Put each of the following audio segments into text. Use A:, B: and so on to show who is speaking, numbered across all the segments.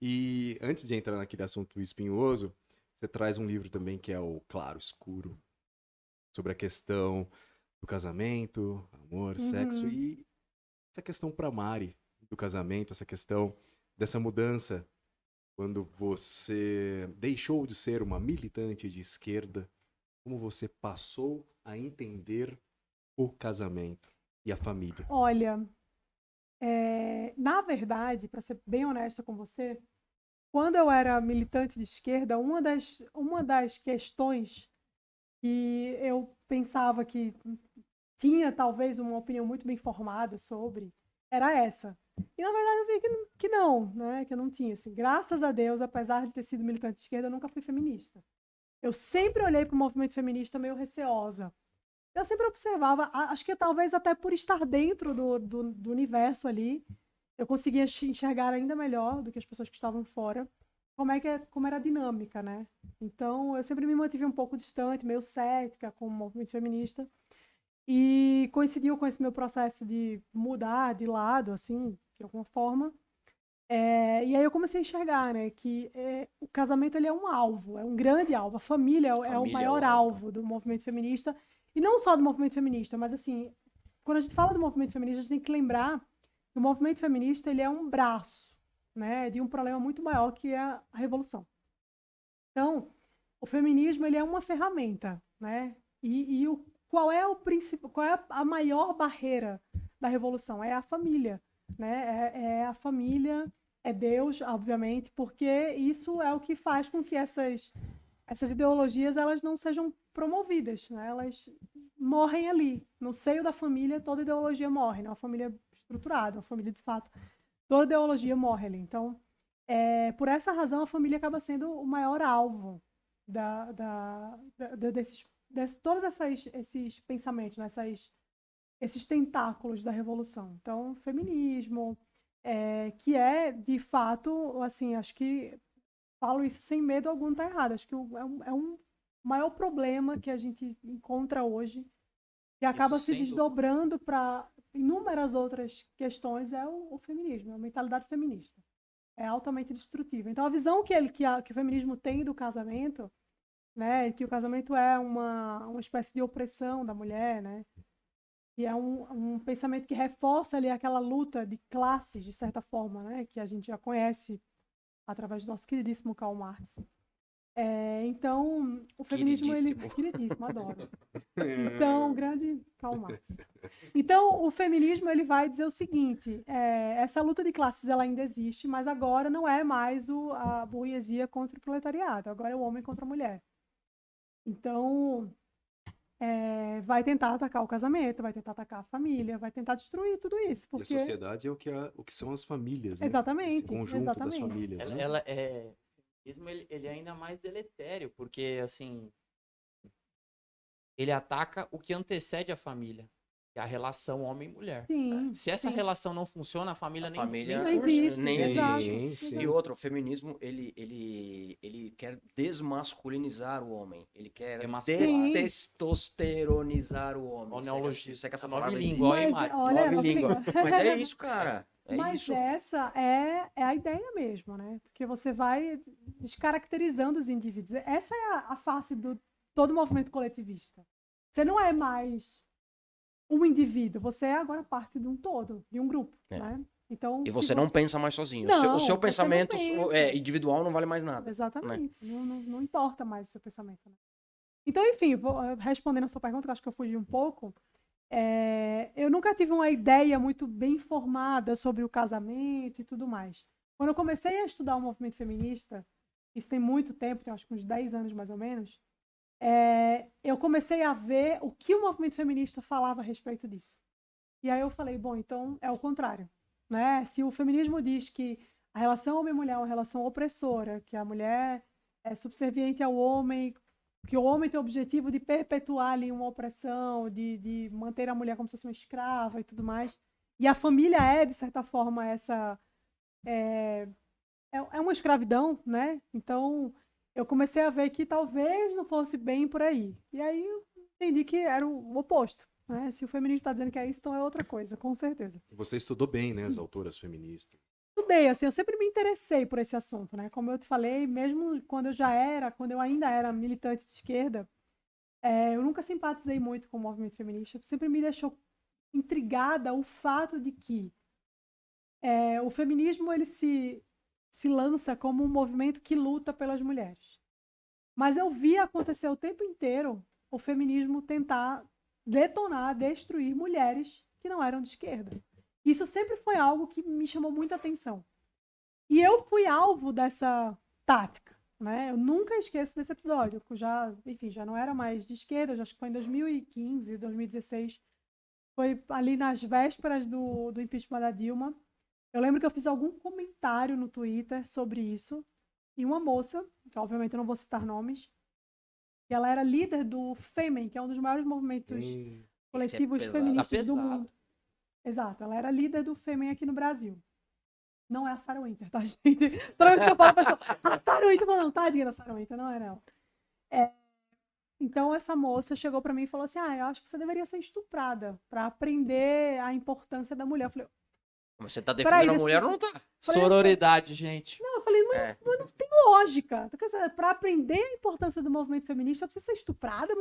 A: E antes de entrar naquele assunto espinhoso, você traz um livro também que é o Claro Escuro, sobre a questão do casamento, amor, sexo
B: Uhum.
A: e essa questão para Mari do casamento, essa questão dessa mudança quando você deixou de ser uma militante de esquerda, como você passou a entender o casamento e a família.
B: Olha, na verdade, para ser bem honesta com você, quando eu era militante de esquerda, uma das questões que eu pensava que tinha talvez uma opinião muito bem formada sobre era essa. E na verdade eu vi que não, né? Que eu não tinha. Assim, graças a Deus, apesar de ter sido militante de esquerda, eu nunca fui feminista. Eu sempre olhei para o movimento feminista meio receosa. Eu sempre observava, acho que talvez até por estar dentro do universo ali, eu conseguia enxergar ainda melhor do que as pessoas que estavam fora, como era a dinâmica, né? Então, eu sempre me mantive um pouco distante, meio cética com o movimento feminista, e coincidiu com esse meu processo de mudar de lado, assim, de alguma forma. E aí eu comecei a enxergar, né, que o casamento ele é um alvo, é um grande alvo. A família é o
C: Família é o
B: maior
C: alvo, né?
B: alvo do movimento feminista, e não só do movimento feminista, mas assim, quando a gente fala do movimento feminista, a gente tem que lembrar que o movimento feminista ele é um braço, né, de um problema muito maior que é a revolução. Então, o feminismo ele é uma ferramenta, né? Qual é qual é a maior barreira da revolução? É a família, né? É a família, é Deus, obviamente, porque isso é o que faz com que essas ideologias elas não sejam promovidas, né? Elas morrem ali, no seio da família. Toda ideologia morre, né? Uma família estruturada, uma família de fato, toda ideologia morre ali. Então, por essa razão, a família acaba sendo o maior alvo todos esses pensamentos, né? Esses tentáculos da revolução. Então, feminismo, que é, de fato, assim, acho que falo isso sem medo algum, tá errado. Acho que é um maior problema que a gente encontra hoje, que
C: Isso
B: acaba se
C: sendo.
B: desdobrando para inúmeras outras questões, é o feminismo, a mentalidade feminista. É altamente destrutiva. Então, a visão que o feminismo tem do casamento, né, que o casamento é uma espécie de opressão da mulher, né, e é um pensamento que reforça ali aquela luta de classes, de certa forma, né, que a gente já conhece através do nosso queridíssimo Karl Marx. Então, o feminismo, ele...
C: Queridíssimo.
B: Queridíssimo, adoro. Então, grande Karl Marx. Então, o feminismo ele vai dizer o seguinte: essa luta de classes ela ainda existe, mas agora não é mais a burguesia contra o proletariado, agora é o homem contra a mulher. Então, vai tentar atacar o casamento, vai tentar atacar a família, vai tentar destruir tudo isso,
A: E a
B: porque...
A: sociedade é o que são as famílias, né? Esse
B: Exatamente,
A: conjunto das
B: exatamente.
A: famílias, né?
C: Ela é. Mesmo ele é ainda mais deletério, porque assim, ele ataca o que antecede a família, que é a relação homem-mulher.
B: Sim,
C: Se essa
B: sim.
C: relação não funciona, a família
D: A
C: nem
D: família
B: Não
C: surge.
B: existe,
D: nem
B: exato,
D: existe.
A: Sim, sim.
D: E
B: exato.
D: outro, o feminismo, ele quer desmasculinizar o homem. Ele quer
C: Emascular.
D: testosteronizar o homem.
C: Ó, neologia.
D: Se é que essa
C: Nova
D: palavra
C: língua, ó,
D: existe.
C: hein,
B: Mas,
C: Mari?
B: olha,
D: Nove
B: nova
D: língua.
B: língua.
D: Mas é isso, cara. É
B: Mas
D: isso.
B: essa é a ideia mesmo, né? Porque você vai descaracterizando os indivíduos. Essa é a face do todo movimento coletivista. Você não é mais um indivíduo, você é agora parte de um todo, de um grupo,
D: É.
B: né? Então,
D: E
B: se
D: você não pensa mais sozinho.
B: Não,
D: O seu
B: você não
D: pensamento
B: pensa.
D: individual não vale mais nada. Né?
B: Exatamente. Não importa mais o seu pensamento, né? Então, enfim, respondendo a sua pergunta, que eu acho que eu fugi um pouco, eu nunca tive uma ideia muito bem formada sobre o casamento e tudo mais. Quando eu comecei a estudar o movimento feminista, isso tem muito tempo, tem acho que uns 10 anos mais ou menos, eu comecei a ver o que o movimento feminista falava a respeito disso. E aí eu falei, bom, então é o contrário, né? Se o feminismo diz que a relação homem-mulher é uma relação opressora, que a mulher é subserviente ao homem, que o homem tem o objetivo de perpetuar ali uma opressão, de manter a mulher como se fosse uma escrava e tudo mais, e a família é, de certa forma, é uma escravidão, né? Então, eu comecei a ver que talvez não fosse bem por aí. E aí eu entendi que era o oposto, né? Se o feminismo está dizendo que é isso, então é outra coisa, com certeza.
A: Você estudou bem, né, as autoras feministas.
B: estudei, assim, eu sempre me interessei por esse assunto, né? Como eu te falei, mesmo quando eu ainda era militante de esquerda, eu nunca simpatizei muito com o movimento feminista, sempre me deixou intrigada o fato de que o feminismo ele se lança como um movimento que luta pelas mulheres. Mas eu vi acontecer o tempo inteiro o feminismo tentar detonar, destruir mulheres que não eram de esquerda. Isso sempre foi algo que me chamou muita atenção. E eu fui alvo dessa tática, né? Eu nunca esqueço desse episódio. Eu já não era mais de esquerda, acho que foi em 2015, 2016. Foi ali nas vésperas do impeachment da Dilma. Eu lembro que eu fiz algum comentário no Twitter sobre isso. E uma moça, que obviamente eu não vou citar nomes, que ela era líder do Fêmen, que é um dos maiores movimentos coletivos
D: pesado.
B: feministas do
C: Pesado.
B: mundo. Exato, ela era líder do Fêmen aqui no Brasil. Não é a Sarah Winter, tá, gente? Toda vez que eu falo, a pessoa, a Sarah Winter, não, tadinha da Sarah Winter, não era ela. Então, essa moça chegou pra mim e falou assim, eu acho que você deveria ser estuprada pra aprender a importância da mulher. Eu falei,
D: Mas você tá
B: Peraí,
D: defendendo a
B: deixa
D: mulher
B: eu-
D: ou não tá?
C: Sororidade, gente.
B: não, eu falei, mas
D: É.
B: não tem lógica. Pra aprender a importância do movimento feminista, eu preciso ser estuprada?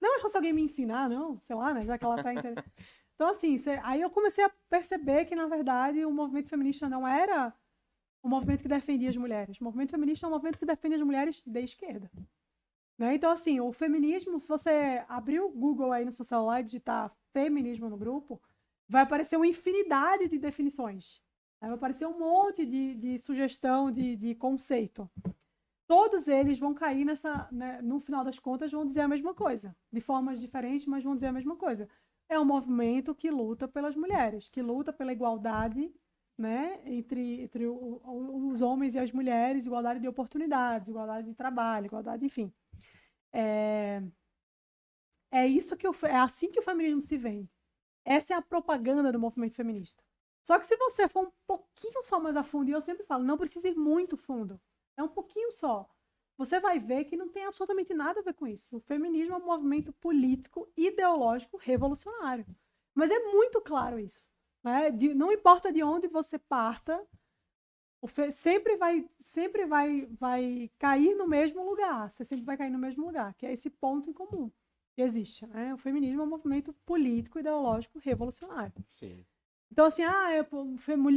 B: Não é só se alguém me ensinar, não, sei lá, né, já que ela tá entendendo. Então, assim, aí eu comecei a perceber que, na verdade, o movimento feminista não era um movimento que defendia as mulheres. O movimento feminista é um movimento que defende as mulheres de esquerda. Né? Então, assim, o feminismo, se você abrir o Google aí no seu celular e digitar feminismo no grupo, vai aparecer uma infinidade de definições. Vai aparecer um monte de sugestão, de conceito. Todos eles vão cair né, no final das contas, vão dizer a mesma coisa. De formas diferentes, mas vão dizer a mesma coisa. É um movimento que luta pelas mulheres, que luta pela igualdade, né, entre os homens e as mulheres, igualdade de oportunidades, igualdade de trabalho, igualdade, enfim. É assim que o feminismo se vende. Essa é a propaganda do movimento feminista. Só que se você for um pouquinho só mais a fundo, e eu sempre falo, não precisa ir muito fundo, é um pouquinho só, você vai ver que não tem absolutamente nada a ver com isso. O feminismo é um movimento político, ideológico, revolucionário. Mas é muito claro isso. Né? Não importa de onde você parta, sempre vai cair no mesmo lugar. Você sempre vai cair no mesmo lugar, que é esse ponto em comum que existe. Né? O feminismo é um movimento político, ideológico, revolucionário.
A: Sim.
B: Então, assim,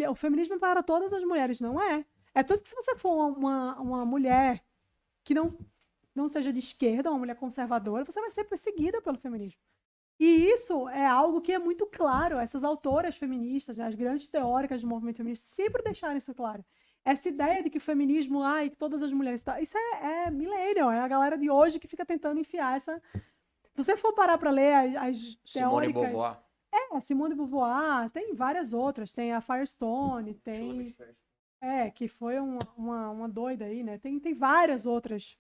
B: o feminismo é para todas as mulheres. Não é. É tanto que se você for uma mulher que não seja de esquerda, uma mulher conservadora, você vai ser perseguida pelo feminismo. E isso é algo que é muito claro. Essas autoras feministas, né, as grandes teóricas do movimento feminista, sempre deixaram isso claro. Essa ideia de que o feminismo, que todas as mulheres... Isso é millennial, é a galera de hoje que fica tentando enfiar essa... Se você for parar para ler as
D: Simone
B: teóricas...
D: Beauvoir.
B: Simone de Beauvoir, tem várias outras. Tem a Firestone, tem... que foi uma doida aí, né? Tem várias outros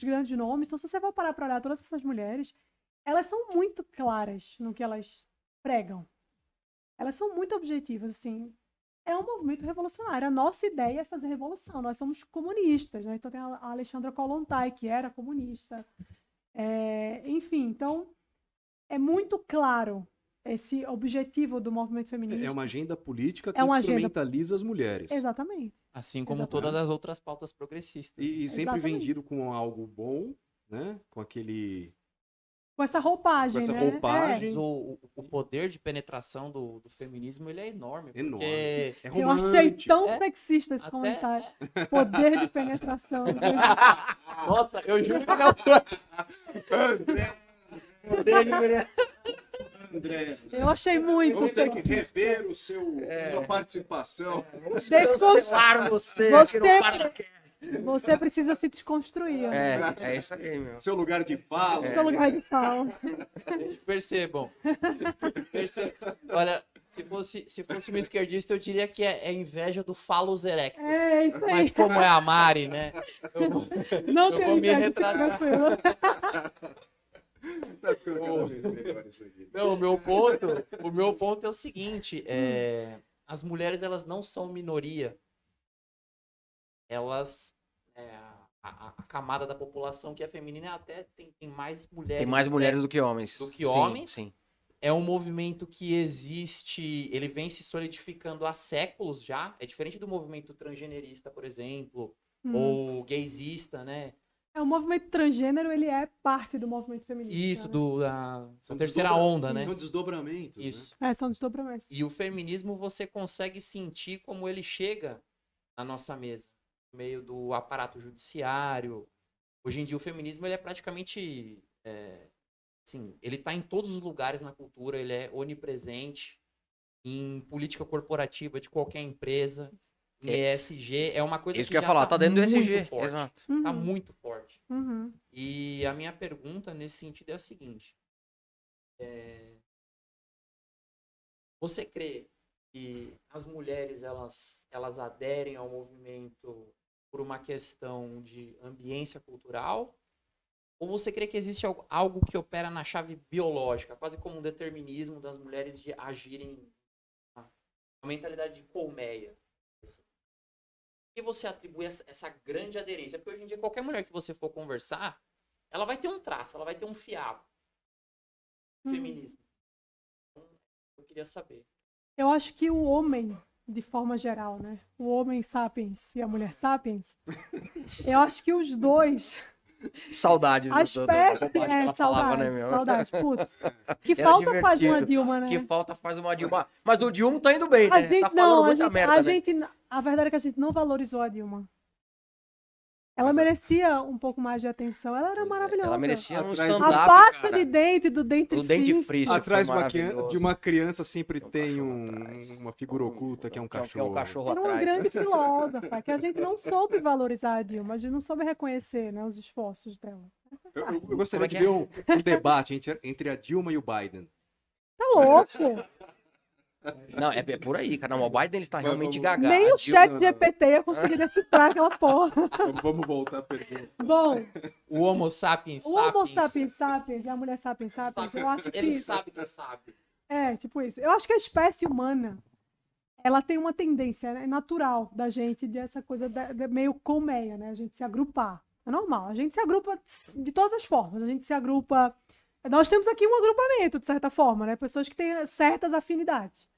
B: grandes nomes. Então, se você for parar para olhar todas essas mulheres, elas são muito claras no que elas pregam. Elas são muito objetivas, assim. É um movimento revolucionário. A nossa ideia é fazer revolução. Nós somos comunistas, né? Então tem a Alexandra Kollontai, que era comunista. Enfim, então é muito claro esse objetivo do movimento feminista.
A: É uma agenda política que
B: É uma
A: instrumentaliza as mulheres.
B: Exatamente.
C: Assim como
B: Exatamente.
C: todas as outras pautas progressistas.
A: E sempre
B: Exatamente.
A: vendido com algo bom, né? Com
B: essa roupagem,
A: com essa
B: né?
A: roupagem.
C: Mas o poder de penetração do feminismo, ele é enorme.
A: Enorme.
C: Porque
A: É
B: Eu achei
A: romântico.
B: tão sexista esse
C: Até-
B: comentário. Poder de penetração.
C: Nossa, eu juro que não.
A: André,
B: Eu achei muito
A: vamos ter que
B: sexista.
A: rever sua participação.
D: Cancelar você
B: Você-
D: aqui no Paracast.
B: Você precisa se desconstruir. Né?
D: É isso aí, meu.
A: Seu lugar de fala.
B: Seu lugar de fala.
C: Percebam. Olha, se fosse uma esquerdista, eu diria que é inveja do Falos Erectus.
B: É isso aí.
C: Mas como é a Mari, né?
B: Não
C: eu
B: tem
C: vou me
B: inveja, fica
C: retratar.
B: tranquilo.
A: Tá ficando cada vez melhor isso aqui.
C: Não, o meu ponto é o seguinte, as mulheres, elas não são minoria. Elas, a camada da população que é feminina até tem mais mulheres.
D: Tem mais mulheres do que homens.
C: Do que homens.
D: Sim.
C: É um movimento que existe, ele vem se solidificando há séculos já. É diferente do movimento transgenerista, por exemplo, ou gaysista, né?
B: O movimento transgênero, ele é parte do movimento feminista.
C: Isso,
B: né?
C: da terceira onda, né?
A: São desdobramentos,
C: Isso.
B: São desdobramentos.
C: E o feminismo você consegue sentir como ele chega na nossa mesa, no meio do aparato judiciário. Hoje em dia o feminismo ele é praticamente, assim, ele está em todos os lugares na cultura, ele é onipresente, em política corporativa de qualquer empresa, em ESG, é uma coisa
D: Isso
C: que
D: que eu ia
C: já
D: falar, tá dentro do
C: muito
D: ESG.
C: forte.
D: Exato.
C: Tá muito forte.
B: Uhum.
C: E a minha pergunta nesse sentido é a seguinte: você crê que as mulheres elas aderem ao movimento por uma questão de ambiência cultural? Ou você crê que existe algo que opera na chave biológica, quase como um determinismo das mulheres de agirem uma mentalidade de colmeia? Por que você atribui essa grande aderência? Porque hoje em dia qualquer mulher que você for conversar, ela vai ter um traço, ela vai ter um fiado. Feminismo. Então, eu queria saber.
B: Eu acho que o homem, de forma geral, né? O homem sapiens e a mulher sapiens, eu acho que os dois...
D: Saudades.
B: A espécie...
D: Ela falava, né, meu?
B: saudades. Putz, que
D: Era
B: falta faz uma
D: divertido.
B: Dilma, né?
D: Que falta faz uma Dilma. Mas o Dilma tá indo bem, né?
B: A gente
D: Tá
B: não,
D: falando
B: a
D: muita
B: gente,
D: merda,
B: a
D: né?
B: gente, a verdade é que a gente não valorizou a Dilma. Ela
A: Mas
B: merecia um pouco mais de atenção. Ela era
D: Pois é,
B: maravilhosa.
D: Ela merecia um
A: Atrás do-
D: stand-up,
B: A pasta
D: cara.
B: de dente do dente
D: O dente
B: frício.
D: frício.
A: Atrás
D: foi maravilhoso.
A: de uma criança sempre
D: Tem
A: tem
D: um cachorro atrás.
A: uma figura oculta que é um
D: Que é
A: cachorro.
D: um cachorro
B: Era uma
D: atrás.
B: grande filósofa, que a gente não soube valorizar a Dilma, a gente não soube reconhecer, né, os esforços dela.
A: Eu gostaria
D: Como
A: de
D: é
A: ver um debate entre a Dilma e o Biden.
B: Tá louco!
D: Não, é por aí, cara. Não, o Biden ele está realmente
A: vamos-
D: gaga.
B: Nem
D: A
B: o
D: Dilma-
B: chat GPT ia conseguir decifrar aquela porra.
A: Vamos voltar à pergunta.
B: Bom,
C: O Homo sapiens
B: o Homo
C: sapiens,
B: sapiens sapiens e a mulher sapiens sapiens, eu acho que...
C: ele sabe que sabe.
B: É, tipo isso. Eu acho que a espécie humana, ela tem uma tendência, né, natural da gente, dessa coisa meio colmeia, né? A gente se agrupar. É normal. A gente se agrupa de todas as formas. A gente se agrupa... Nós temos aqui um agrupamento, de certa forma, né? Pessoas que têm certas afinidades.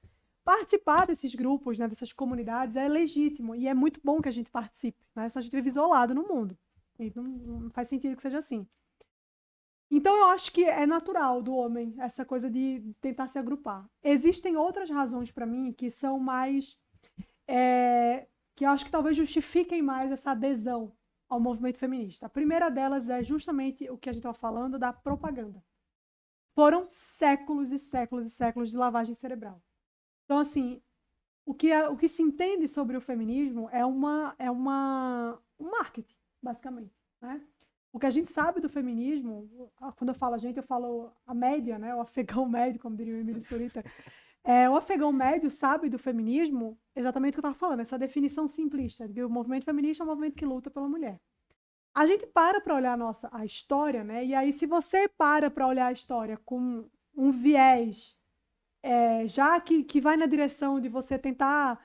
B: Participar desses grupos, né, dessas comunidades, é legítimo. E é muito bom que a gente participe, né? Senão a gente vive isolado no mundo. E não faz sentido que seja assim. Então, eu acho que é natural do homem essa coisa de tentar se agrupar. Existem outras razões para mim que são mais... que eu acho que talvez justifiquem mais essa adesão ao movimento feminista. A primeira delas é justamente o que a gente estava falando da propaganda. Foram séculos e séculos e séculos de lavagem cerebral. Então, assim, o que se entende sobre o feminismo é um marketing, basicamente, né? O que a gente sabe do feminismo, quando eu falo a gente, eu falo a média, né? O afegão médio, como diria o Emílio Surita. O afegão médio sabe do feminismo exatamente o que eu estava falando, essa definição simplista, de que o movimento feminista é um movimento que luta pela mulher. A gente para olhar a história, né? E aí, se você para olhar a história com um viés já que vai na direção de você tentar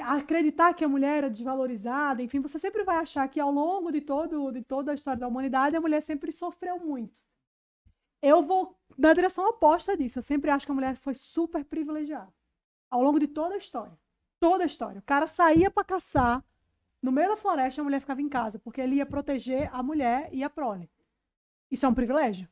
B: acreditar que a mulher é desvalorizada, enfim, você sempre vai achar que ao longo de toda a história da humanidade a mulher sempre sofreu muito. Eu vou na direção oposta disso. Eu sempre acho que a mulher foi super privilegiada ao longo de toda a história. Toda a história. O cara saía para caçar no meio da floresta, a mulher ficava em casa, porque ele ia proteger a mulher e a prole. Isso é um privilégio.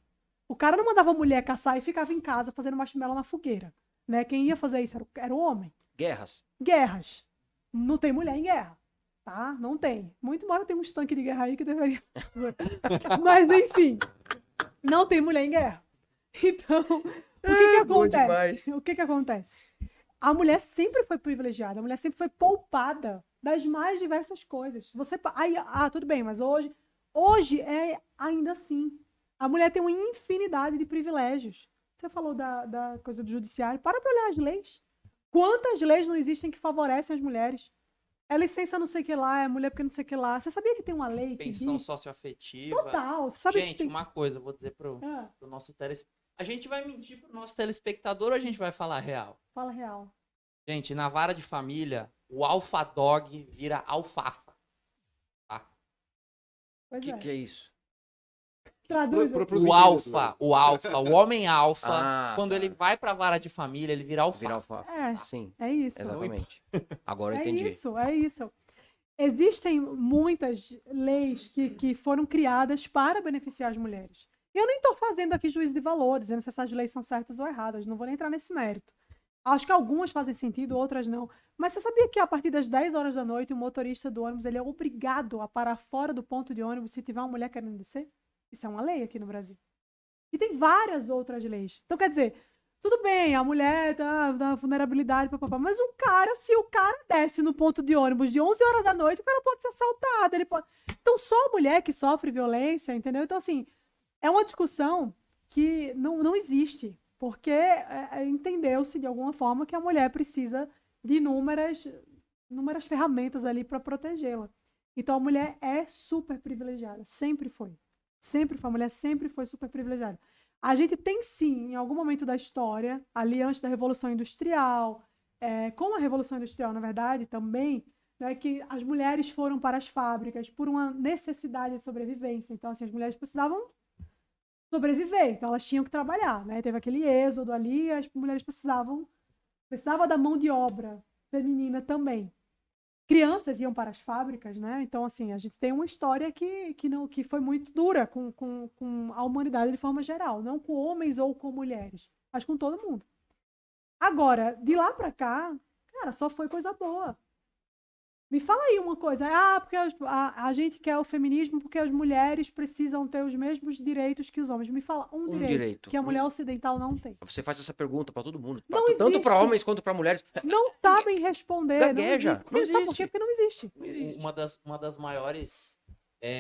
B: O cara não mandava a mulher caçar e ficava em casa fazendo marshmallow na fogueira, né? Quem ia fazer isso era o homem.
D: Guerras.
B: Guerras. Não tem mulher em guerra, tá? Não tem. Muito embora tenha uns tanques de guerra aí que deveria... Mas, enfim, não tem mulher em guerra. Então, o que acontece? O que acontece? A mulher sempre foi privilegiada, a mulher sempre foi poupada das mais diversas coisas. Tudo bem, mas hoje é ainda assim. A mulher tem uma infinidade de privilégios. Você falou da coisa do judiciário. Para olhar as leis. Quantas leis não existem que favorecem as mulheres? É licença não sei o que lá, é mulher porque não sei o que lá. Você sabia que tem uma lei que
C: Pensão
B: diz...
C: socioafetiva.
B: Total. Você sabe
C: Gente,
B: que tem...
C: uma coisa, eu vou dizer pro nosso telespectador. A gente vai mentir pro nosso telespectador ou a gente vai falar real?
B: Fala real.
C: Gente, na vara de família, o alfa dog vira alfafa. Tá?
B: Pois
D: O que é isso?
B: Traduz.
A: Pros
C: O
A: meninos,
C: alfa, o homem alfa,
D: Ah,
C: quando
D: tá.
C: ele vai pra vara de família, ele vira alfa.
D: Virar alfafa.
B: É,
D: Sim,
B: é isso.
D: exatamente. Agora eu
B: É
D: entendi.
B: isso, é isso. Existem muitas leis que foram criadas para beneficiar as mulheres. E eu nem estou fazendo aqui juízo de valor, dizendo se essas leis são certas ou erradas. Não vou nem entrar nesse mérito. Acho que algumas fazem sentido, outras não. Mas você sabia que a partir das 10 horas da noite, o motorista do ônibus ele é obrigado a parar fora do ponto de ônibus se tiver uma mulher querendo descer? Isso é uma lei aqui no Brasil. E tem várias outras leis. Então, quer dizer, tudo bem, a mulher tá da vulnerabilidade, papapá, mas o cara, se o cara desce no ponto de ônibus de 11 horas da noite, o cara pode ser assaltado. Ele pode... Então, só a mulher que sofre violência, entendeu? Então, assim, é uma discussão que não existe, porque entendeu-se de alguma forma que a mulher precisa de inúmeras ferramentas ali para protegê-la. Então, a mulher é super privilegiada, sempre foi. Sempre foi, a mulher sempre foi super privilegiada. A gente tem sim, em algum momento da história, ali antes da Revolução Industrial, com a Revolução Industrial, na verdade, também, né, que as mulheres foram para as fábricas por uma necessidade de sobrevivência. Então, assim, as mulheres precisavam sobreviver, então elas tinham que trabalhar, né? Teve aquele êxodo ali, as mulheres precisavam da mão de obra feminina também. Crianças iam para as fábricas, né? Então, assim, a gente tem uma história que foi muito dura com a humanidade de forma geral, não com homens ou com mulheres, mas com todo mundo. Agora, de lá para cá, cara, só foi coisa boa. Me fala aí uma coisa. Porque a gente quer o feminismo porque as mulheres precisam ter os mesmos direitos que os homens. Me fala um direito que a mulher ocidental não tem.
D: Você faz essa pergunta pra todo mundo.
B: Não
D: Tanto pra
B: existe.
D: homens quanto pra mulheres.
B: Não sabem responder.
D: Gagueja.
B: Não existe. Sabe por
D: existe.
B: quê? Porque não existe.
D: Não existe.
C: Uma das maiores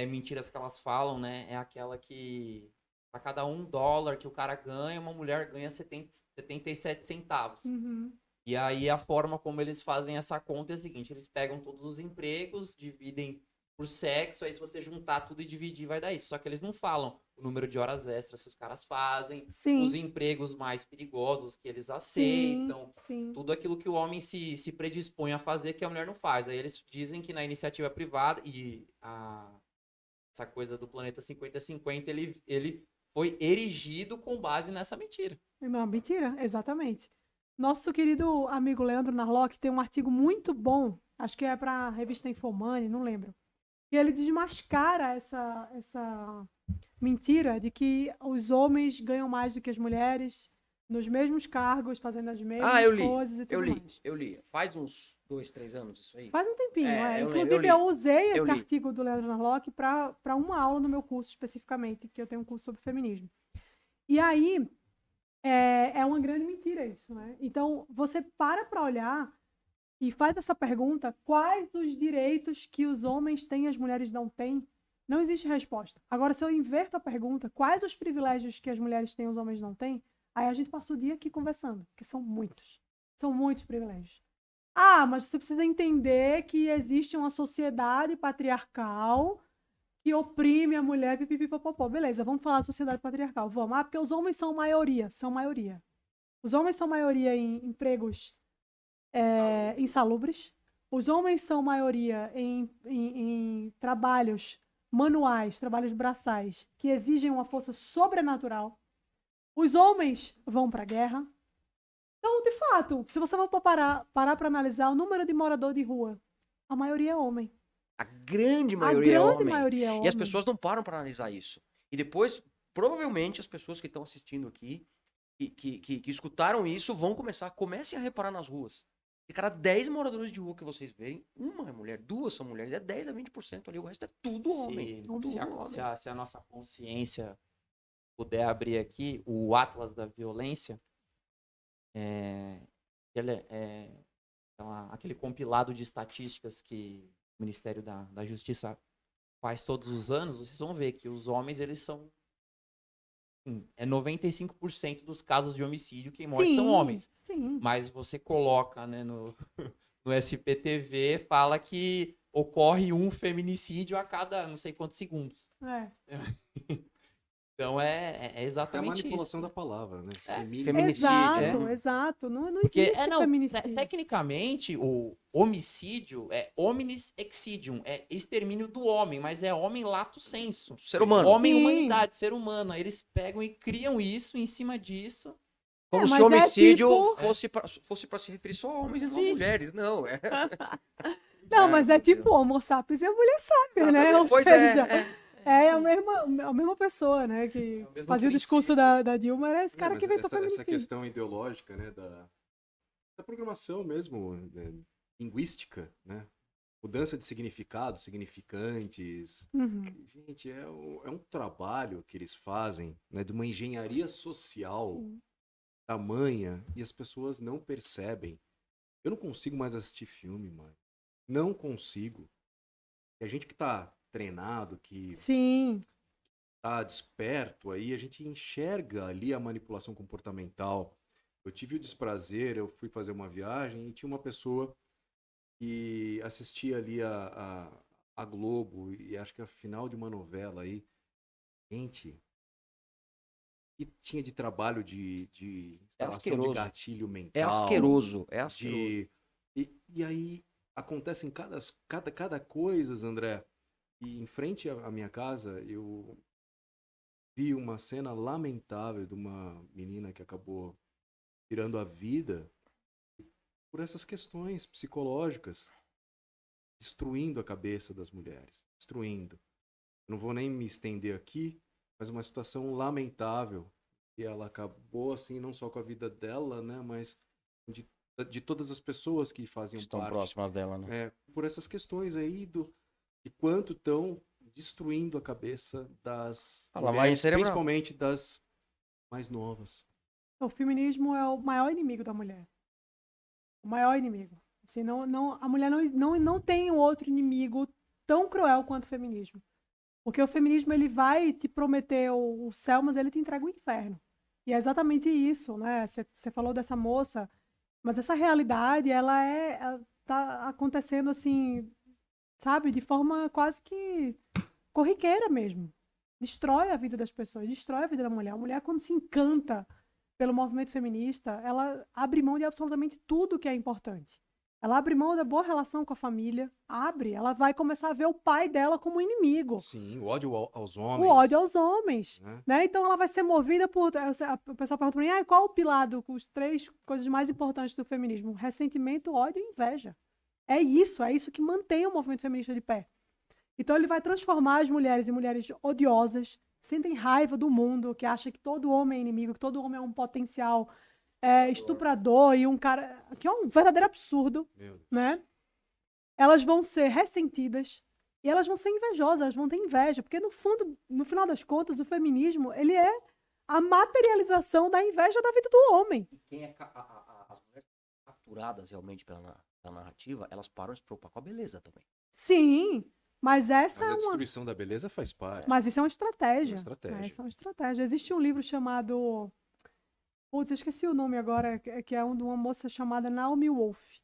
C: mentiras que elas falam, né, é aquela que a cada $1 que o cara ganha, uma mulher ganha 77 centavos.
B: Uhum.
C: E aí a forma como eles fazem essa conta é a seguinte, eles pegam todos os empregos, dividem por sexo, aí se você juntar tudo e dividir vai dar isso. Só que eles não falam o número de horas extras que os caras fazem,
B: Sim.
C: os empregos mais perigosos que eles aceitam,
B: Sim.
C: tudo aquilo que o homem se predispõe a fazer que a mulher não faz. Aí eles dizem que na iniciativa privada e essa coisa do planeta 50-50, ele foi erigido com base nessa mentira.
B: Não, mentira, exatamente. Nosso querido amigo Leandro Narlock tem um artigo muito bom, acho que é para a revista Infomani, não lembro. E ele desmascara essa mentira de que os homens ganham mais do que as mulheres nos mesmos cargos, fazendo as mesmas coisas e tudo mais.
D: Eu li. Faz uns 2, 3 anos isso aí.
B: Faz um tempinho,
D: eu
B: Inclusive,
D: li.
B: eu usei
D: Eu
B: esse
D: li.
B: artigo do Leandro Narlock para uma aula no meu curso especificamente, que eu tenho um curso sobre feminismo. E aí, é uma grande mentira isso, né? Então, você para olhar e faz essa pergunta, quais os direitos que os homens têm e as mulheres não têm? Não existe resposta. Agora, se eu inverto a pergunta, quais os privilégios que as mulheres têm e os homens não têm? Aí a gente passa o dia aqui conversando, porque são muitos. São muitos privilégios. Mas você precisa entender que existe uma sociedade patriarcal que oprime a mulher, pipipipopopó. Beleza, vamos falar da sociedade patriarcal. Vamos. Porque os homens são maioria. Os homens são maioria em empregos insalubres. Os homens são maioria em trabalhos manuais, trabalhos braçais, que exigem uma força sobrenatural. Os homens vão para a guerra. Então, de fato, se você for parar para analisar o número de morador de rua, a maioria é homem.
D: A grande maioria é homem.
B: Maioria é homem.
D: E as pessoas não param para analisar isso. E depois, provavelmente, as pessoas que estão assistindo aqui, que escutaram isso, comecem a reparar nas ruas. De cada 10 moradores de rua que vocês verem, uma é mulher, 2 são mulheres, é 10 a 20% ali, o resto é tudo homem.
C: Se a nossa consciência puder abrir aqui, o Atlas da Violência, aquele compilado de estatísticas que o Ministério da Justiça faz todos os anos, vocês vão ver que os homens, eles são 95% dos casos de homicídio, quem morre são homens.
B: Sim.
C: Mas você coloca, né, no SPTV, fala que ocorre um feminicídio a cada não sei quantos segundos. Então é
A: É a
C: exatamente
A: manipulação
C: isso.
A: da palavra, né?
C: É.
D: Feminicídio,
B: Exato,
C: é.
B: exato. Não
C: Porque,
B: existe
C: não,
B: feminicídio.
C: tecnicamente, o homicídio é hominis exidium, é extermínio do homem, mas é homem lato sensu.
D: Ser humano.
C: Homem,
B: Sim.
C: humanidade, ser humano. Aí eles pegam e criam isso em cima disso.
D: Como se
B: mas é
D: homicídio
B: tipo-
D: fosse pra se referir só a homens e não a
C: Sim.
D: mulheres. Não, é.
B: Não,
D: Ai,
B: mas é
D: meu
B: tipo
D: Deus.
B: Homo sapiens e a mulher sábia, né? Ou
D: Pois
B: seja,
D: é.
B: a mesma pessoa, né? Que
C: É o mesmo
B: fazia o discurso
C: princípio.
B: da Dilma, era esse cara
A: mas
B: que inventou o
A: essa
B: feminicídio.
A: questão ideológica, né, da programação mesmo, né, linguística, né? Mudança de significado, significantes.
B: Uhum.
A: Gente, é um trabalho que eles fazem, né, de uma engenharia social
B: Sim.
A: tamanha e as pessoas não percebem. Eu não consigo mais assistir filme, mano. Não consigo. E a gente que tá treinado, que
B: Sim.
A: tá desperto aí, a gente enxerga ali a manipulação comportamental. Eu tive o desprazer, eu fui fazer uma viagem e tinha uma pessoa que assistia ali a Globo e acho que a final de uma novela aí. Gente, que tinha de trabalho de instalação de
D: asqueroso.
A: gatilho
D: É
A: mental.
D: asqueroso. É asqueroso.
A: E aí acontecem cada coisa, André. E em frente à minha casa, eu vi uma cena lamentável de uma menina que acabou tirando a vida por essas questões psicológicas, destruindo a cabeça das mulheres, destruindo. Não vou nem me estender aqui, mas uma situação lamentável. E ela acabou, assim, não só com a vida dela, né, mas de todas as pessoas que faziam
D: Estão
A: parte.
D: próximas dela, né?
A: Por essas questões aí de quanto estão destruindo a cabeça das
D: Lavagem
A: mulheres,
D: cerebral.
A: principalmente das mais novas.
B: O feminismo é o maior inimigo da mulher. O maior inimigo. Assim, a mulher não tem um outro inimigo tão cruel quanto o feminismo. Porque o feminismo ele vai te prometer o céu, mas ele te entrega o inferno. E é exatamente isso, né? Você falou dessa moça, mas essa realidade, ela tá acontecendo assim, sabe? De forma quase que corriqueira mesmo. Destrói a vida das pessoas, destrói a vida da mulher. A mulher, quando se encanta pelo movimento feminista, ela abre mão de absolutamente tudo que é importante. Ela abre mão da boa relação com a família, ela vai começar a ver o pai dela como inimigo.
A: Sim, o ódio aos homens.
B: O ódio aos homens.
A: Né?
B: Né? Então ela vai ser movida por. O pessoal pergunta pra mim, qual o pilar os 3 coisas mais importantes do feminismo? Ressentimento, ódio e inveja. É isso que mantém o movimento feminista de pé. Então ele vai transformar as mulheres em mulheres odiosas, que sentem raiva do mundo, que acham que todo homem é inimigo, que todo homem é um potencial estuprador e um cara. Que é um verdadeiro absurdo,
A: Meu Deus.
B: né? Elas vão ser ressentidas e elas vão ser invejosas, elas vão ter inveja, porque no final das contas, o feminismo, ele é a materialização da inveja da vida do homem.
D: E quem é as mulheres capturadas realmente pela narrativa, elas param de se preocupar com a beleza também.
B: Sim, mas essa
A: Mas
B: é
A: a
B: uma...
A: destruição da beleza faz parte.
B: Mas isso é uma estratégia.
A: É uma estratégia.
B: Isso é uma estratégia. Existe um livro chamado... Putz, eu esqueci o nome agora, que é de uma moça chamada Naomi Wolf.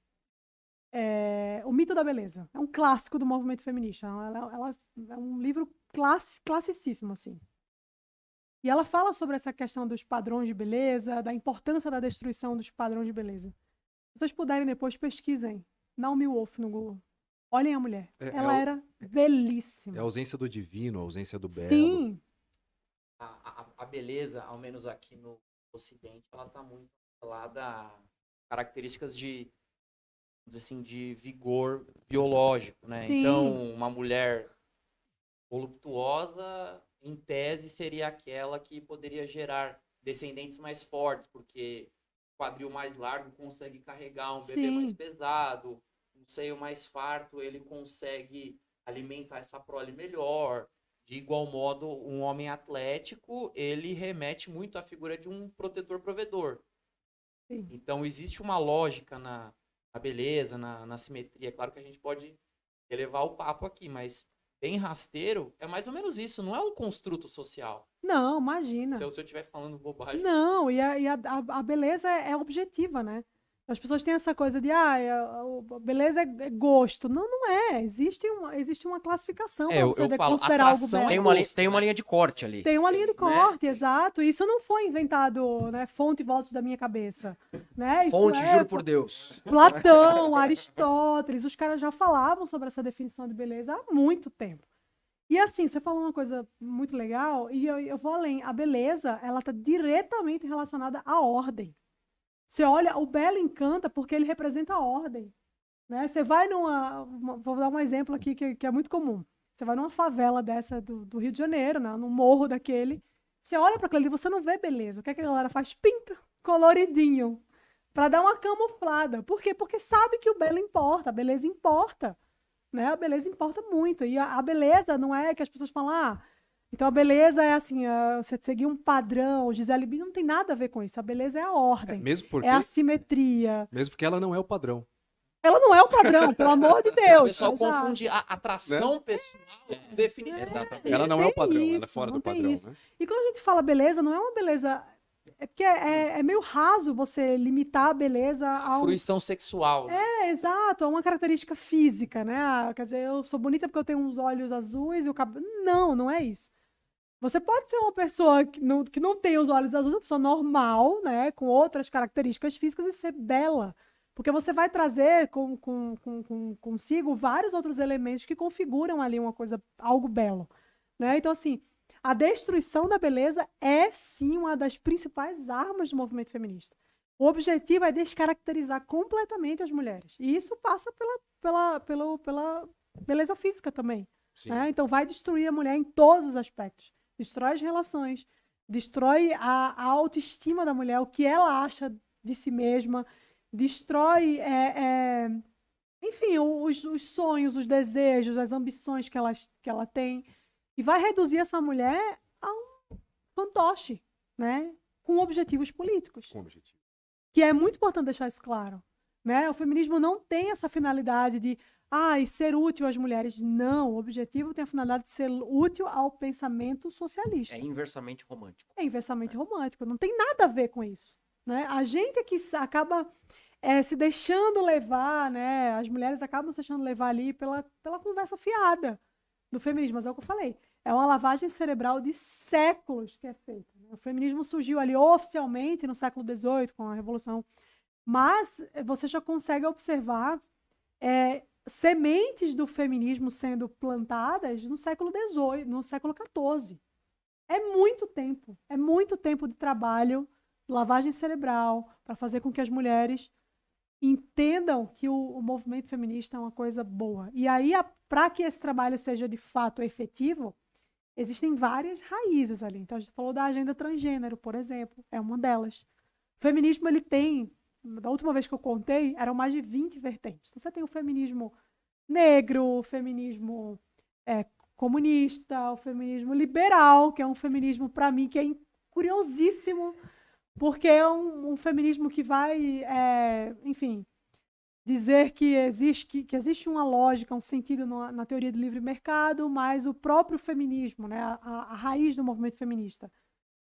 B: O Mito da Beleza. É um clássico do movimento feminista. Ela é um livro classicíssimo, assim. E ela fala sobre essa questão dos padrões de beleza, da importância da destruição dos padrões de beleza. Se vocês puderem depois, pesquisem. Naomi Wolf no Google. Olhem a mulher. Ela era belíssima.
A: É a ausência do divino, a ausência do belo.
B: Sim.
C: A beleza, ao menos aqui no Ocidente, ela está muito atrelada a características de, vamos dizer assim, de vigor biológico, né?
B: Sim.
C: Então, uma mulher voluptuosa, em tese, seria aquela que poderia gerar descendentes mais fortes, porque o quadril mais largo consegue carregar um bebê
B: Sim.
C: mais pesado, um seio mais farto, ele consegue alimentar essa prole melhor. De igual modo, um homem atlético, ele remete muito à figura de um protetor-provedor.
B: Sim.
C: Então, existe uma lógica na beleza, na simetria. É claro que a gente pode elevar o papo aqui, mas bem rasteiro, é mais ou menos isso. Não é um construto social.
B: Não, imagina.
C: Se eu estiver falando bobagem.
B: Não, e a beleza é objetiva, né? As pessoas têm essa coisa de, beleza é gosto. Não, não é. Existe uma classificação para
C: eu
B: você
C: falo,
B: considerar algo
C: atração
B: belo.
C: é
D: Tem uma,
C: gosto,
D: tem uma
C: né?
D: linha de corte ali.
B: Tem uma linha de
D: Né?
B: corte, exato. Isso não foi inventado, né, fonte e vozes da minha cabeça. Né? Isso
D: Fonte,
B: é
D: juro por Deus.
B: Platão, Aristóteles, os caras já falavam sobre essa definição de beleza há muito tempo. E assim, você falou uma coisa muito legal, e eu vou além. A beleza, ela está diretamente relacionada à ordem. Você olha, o belo encanta porque ele representa a ordem. Né? Você vai vou dar um exemplo aqui que é muito comum. Você vai numa favela dessa do Rio de Janeiro, né? Num morro daquele. Você olha para aquilo ali e você não vê beleza. O que é que a galera faz? Pinta, coloridinho, para dar uma camuflada. Por quê? Porque sabe que o belo importa, a beleza importa. Né? A beleza importa muito. E a beleza não é que as pessoas falam, então a beleza é assim, você seguir um padrão, Gisele Bündchen não tem nada a ver com isso. A beleza é a ordem,
A: Mesmo porque,
B: é a simetria.
A: mesmo porque ela não é o padrão.
B: Ela não é o padrão, pelo amor de
C: O
B: Deus.
C: pessoal
B: Exato.
C: confunde a atração pessoal com definição.
D: Exatamente.
A: Ela não é o
B: tem
A: padrão, ela é
B: isso,
A: fora
B: não
A: do
B: tem
A: padrão.
B: isso.
A: Né?
B: E quando a gente fala beleza, não é uma beleza. É porque é meio raso você limitar a beleza a um.
C: Fruição sexual.
B: Exato, a uma característica física, né? Quer dizer, eu sou bonita porque eu tenho uns olhos azuis e o cabelo. Não, não é isso. Você pode ser uma pessoa que não tem os olhos azuis, uma pessoa normal, né? Com outras características físicas e ser bela. Porque você vai trazer consigo vários outros elementos que configuram ali uma coisa, algo belo. Né? Então, assim, a destruição da beleza é, sim, uma das principais armas do movimento feminista. O objetivo é descaracterizar completamente as mulheres. E isso passa pela beleza física também. Né? Então, vai destruir a mulher em todos os aspectos. Destrói as relações, destrói a autoestima da mulher, o que ela acha de si mesma, destrói, enfim, os sonhos, os desejos, as ambições que ela tem, e vai reduzir essa mulher a um fantoche, né? Com objetivos políticos.
A: Com objetivo.
B: Que é muito importante deixar isso claro. Né? O feminismo não tem essa finalidade de ser útil às mulheres. Não, o objetivo tem a finalidade de ser útil ao pensamento socialista.
D: É inversamente romântico.
B: É inversamente romântico, não tem nada a ver com isso. Né? A gente é que acaba se deixando levar, né? As mulheres acabam se deixando levar ali pela conversa fiada do feminismo, mas é o que eu falei. É uma lavagem cerebral de séculos que é feita. Né? O feminismo surgiu ali oficialmente no século XVIII, com a Revolução, mas você já consegue observar sementes do feminismo sendo plantadas no século XVIII, no século XIV. É muito tempo de trabalho, lavagem cerebral, para fazer com que as mulheres entendam que o movimento feminista é uma coisa boa. E aí, para que esse trabalho seja de fato efetivo, existem várias raízes ali. Então, a gente falou da agenda transgênero, por exemplo, é uma delas. O feminismo, ele tem, da última vez que eu contei, eram mais de 20 vertentes. Então, você tem o feminismo negro, o feminismo comunista, o feminismo liberal, que é um feminismo, para mim, que é curiosíssimo, porque é um feminismo que vai, enfim, dizer que existe uma lógica, um sentido na teoria do livre mercado, mas o próprio feminismo, né, a raiz do movimento feminista,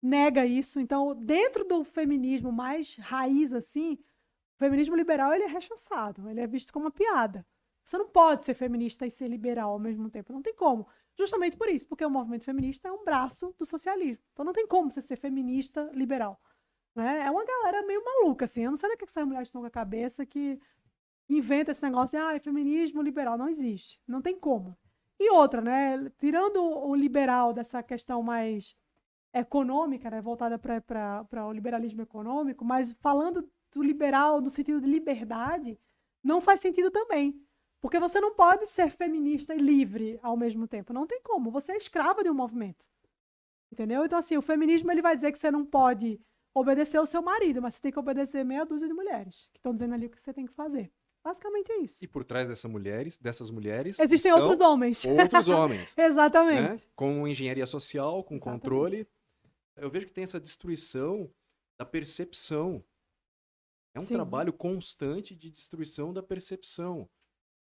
B: nega isso. Então, dentro do feminismo mais raiz, assim, o feminismo liberal ele é rechaçado, ele é visto como uma piada. Você não pode ser feminista e ser liberal ao mesmo tempo, não tem como. Justamente por isso, porque o movimento feminista é um braço do socialismo. Então, não tem como você ser feminista liberal. Né? É uma galera meio maluca, assim. Eu não sei o que essas mulheres estão com a cabeça que inventa esse negócio de feminismo liberal. Não existe. Não tem como. E outra, né? Tirando o liberal dessa questão mais econômica, né? Voltada para o liberalismo econômico, mas falando do liberal no sentido de liberdade, não faz sentido também. Porque você não pode ser feminista e livre ao mesmo tempo. Não tem como. Você é escrava de um movimento. Entendeu? Então, assim, o feminismo ele vai dizer que você não pode obedecer ao seu marido, mas você tem que obedecer meia dúzia de mulheres que estão dizendo ali o que você tem que fazer. Basicamente é isso.
A: E por trás dessas mulheres
B: existem
A: estão
B: outros homens.
A: Outros homens.
B: Exatamente.
A: Né? Com engenharia social, com
B: Exatamente.
A: controle. Eu vejo que tem essa destruição da percepção. É um
B: Sim.
A: trabalho constante de destruição da percepção.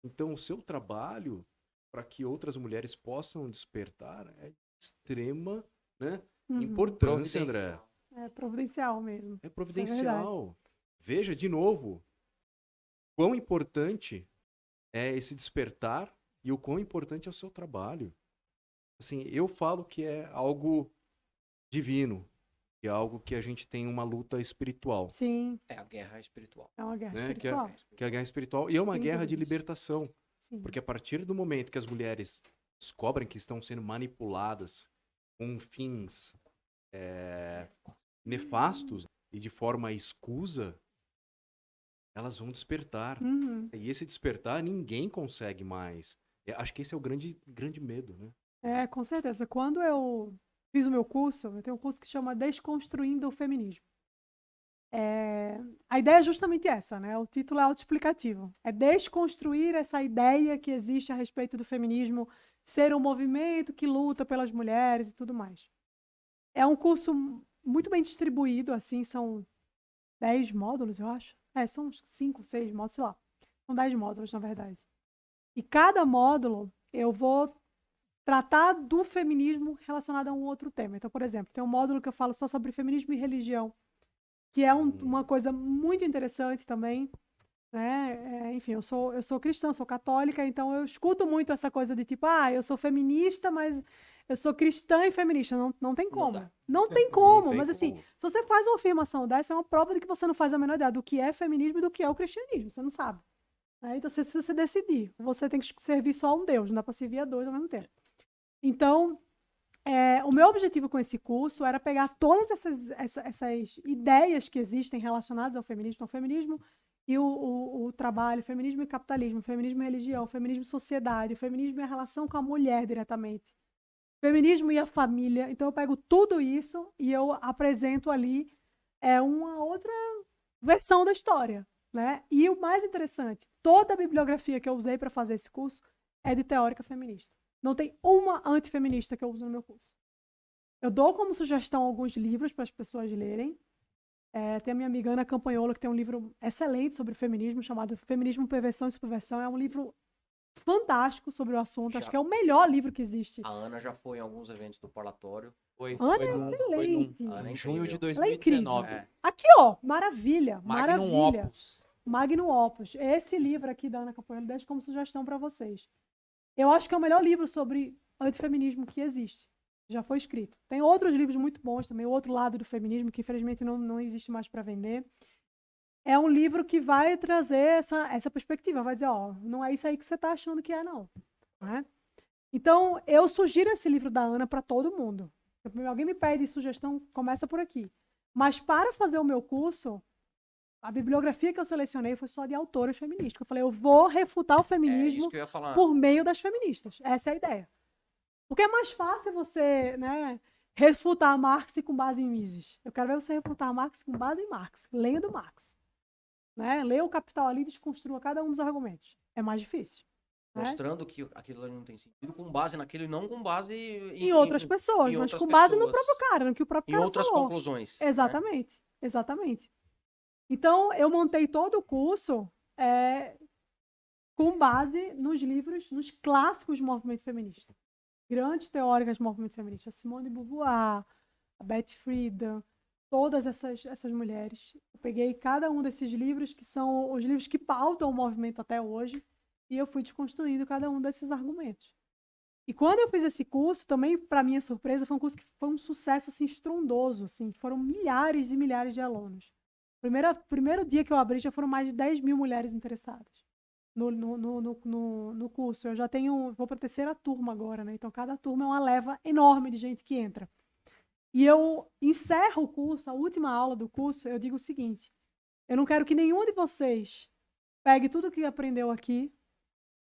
A: Então, o seu trabalho, para que outras mulheres possam despertar, é de extrema, né, importância, André.
B: É providencial mesmo.
A: É providencial. Veja, de novo, quão importante é esse despertar e o quão importante é o seu trabalho. Assim, eu falo que é algo divino, que é algo que a gente tem uma luta espiritual,
B: Sim,
D: É a guerra espiritual.
B: é uma guerra
A: né?
B: espiritual.
A: Que é a guerra espiritual e é uma
B: Sem
A: guerra de
B: dúvidas.
A: libertação.
B: Sim.
A: Porque a partir do momento que as mulheres descobrem que estão sendo manipuladas com fins nefastos e de forma escusa, elas vão despertar.
B: Uhum.
A: E esse despertar ninguém consegue mais. Acho que esse é o grande medo, né?
B: É, com certeza. Quando eu fiz o meu curso, eu tenho um curso que chama Desconstruindo o Feminismo. A ideia é justamente essa, né? O título é autoexplicativo. É desconstruir essa ideia que existe a respeito do feminismo ser um movimento que luta pelas mulheres e tudo mais. É um curso muito bem distribuído, assim, são 10 módulos, eu acho. São uns 5, 6 módulos, sei lá. São 10 módulos, na verdade. E cada módulo eu vou tratar do feminismo relacionado a um outro tema. Então, por exemplo, tem um módulo que eu falo só sobre feminismo e religião, que é uma coisa muito interessante também, né? Enfim, eu sou cristã, sou católica, então eu escuto muito essa coisa de tipo, eu sou feminista, mas eu sou cristã e feminista. Não tem como.
C: dá.
B: Não tem como.
A: tem
B: Mas assim,
A: como.
B: se você faz uma afirmação dessa, é uma prova de que você não faz a menor ideia do que é feminismo e do que é o cristianismo. Você não sabe. Então, se você decidir, você tem que servir só a um Deus, não dá para servir a dois ao mesmo tempo. Então, o meu objetivo com esse curso era pegar todas essas ideias que existem relacionadas ao feminismo e o trabalho, feminismo e capitalismo, feminismo e religião, feminismo e sociedade, feminismo e a relação com a mulher diretamente, feminismo e a família. Então eu pego tudo isso e eu apresento ali uma outra versão da história, né? E o mais interessante, toda a bibliografia que eu usei para fazer esse curso é de teórica feminista. Não tem uma antifeminista que eu uso no meu curso. Eu dou como sugestão alguns livros para as pessoas lerem. Tem a minha amiga Ana Campanholo, que tem um livro excelente sobre feminismo, chamado Feminismo, Perversão e Subversão. É um livro fantástico sobre o assunto. Acho que é o melhor livro que existe.
D: A Ana já foi em alguns eventos do parlatório.
B: Ana
C: Foi
B: é excelente.
D: Ana é
C: em junho de
D: incrível.
B: Ela é incrível.
C: 2019.
B: Aqui, ó, maravilha.
C: Magnum
B: Maravilha.
C: Opus.
B: Magnum Opus. Esse livro aqui da Ana Campanholo deixo como sugestão para vocês. Eu acho que é o melhor livro sobre antifeminismo que existe. Já foi escrito. Tem outros livros muito bons também, o outro lado do feminismo, que infelizmente não existe mais para vender. É um livro que vai trazer essa perspectiva, vai dizer, não é isso aí que você está achando que é, não. Então, eu sugiro esse livro da Ana para todo mundo. Se alguém me pede sugestão, começa por aqui. Mas para fazer o meu curso, a bibliografia que eu selecionei foi só de autoras feministas. Eu falei, eu vou refutar o feminismo
D: isso que eu ia falar.
B: por meio das feministas. Essa é a ideia. Porque é mais fácil você, né, refutar Marx com base em Mises. Eu quero ver você refutar Marx com base em Marx. Leia do Marx. Né? Leia o Capital ali e desconstrua cada um dos argumentos. É mais difícil.
D: Mostrando que aquilo ali não tem sentido com base naquilo e não com base
B: em outras pessoas,
D: em
B: mas
D: outras
B: com base no
D: pessoas.
B: próprio cara, no que o próprio
D: Em
B: cara
D: outras
B: falou.
D: conclusões. né?
B: Exatamente, exatamente. Então, eu montei todo o curso com base nos livros, nos clássicos do movimento feminista. Grandes teóricas do movimento feminista. A Simone de Beauvoir, a Betty Friedan, todas essas mulheres. Eu peguei cada um desses livros, que são os livros que pautam o movimento até hoje, e eu fui desconstruindo cada um desses argumentos. E quando eu fiz esse curso, também, para minha surpresa, foi um curso que foi um sucesso assim, estrondoso. Assim, foram milhares e milhares de alunos. Primeiro dia que eu abri, já foram mais de 10 mil mulheres interessadas no curso. Eu já vou para a terceira turma agora, né? Então, cada turma é uma leva enorme de gente que entra. E eu encerro o curso, a última aula do curso, eu digo o seguinte: eu não quero que nenhum de vocês pegue tudo que aprendeu aqui,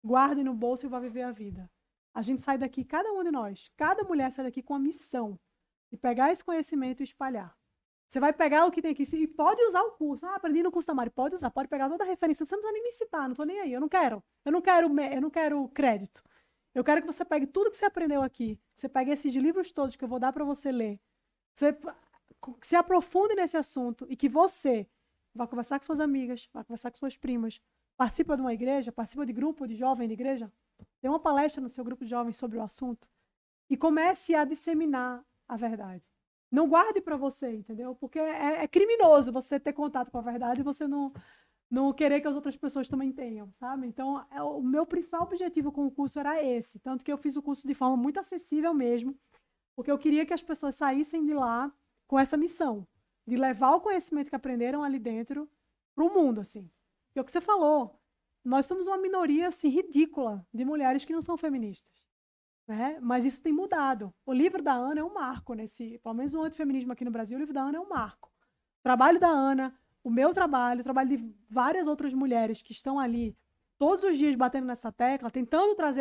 B: guarde no bolso e vá viver a vida. A gente sai daqui, cada um de nós, cada mulher sai daqui com a missão de pegar esse conhecimento e espalhar. Você vai pegar o que tem aqui e pode usar o curso. Aprendi no curso da Mari. Pode usar, pode pegar toda a referência. Você não precisa nem me citar, não estou nem aí. Eu não quero crédito. Eu quero que você pegue tudo que você aprendeu aqui. Você pegue esses livros todos que eu vou dar para você ler. Você se aprofunde nesse assunto e que você vai conversar com suas amigas, vai conversar com suas primas, participa de uma igreja, participa de grupo de jovem de igreja, dê uma palestra no seu grupo de jovens sobre o assunto e comece a disseminar a verdade. Não guarde para você, entendeu? Porque é criminoso você ter contato com a verdade e você não não querer que as outras pessoas também tenham, sabe? Então, o meu principal objetivo com o curso era esse. Tanto que eu fiz o curso de forma muito acessível mesmo, porque eu queria que as pessoas saíssem de lá com essa missão, de levar o conhecimento que aprenderam ali dentro para o mundo, assim. E é o que você falou, nós somos uma minoria, assim, ridícula de mulheres que não são feministas, né? Mas isso tem mudado. O livro da Ana é um marco pelo menos no antifeminismo aqui no Brasil, o livro da Ana é um marco. O trabalho da Ana, o meu trabalho, o trabalho de várias outras mulheres que estão ali todos os dias batendo nessa tecla, tentando trazer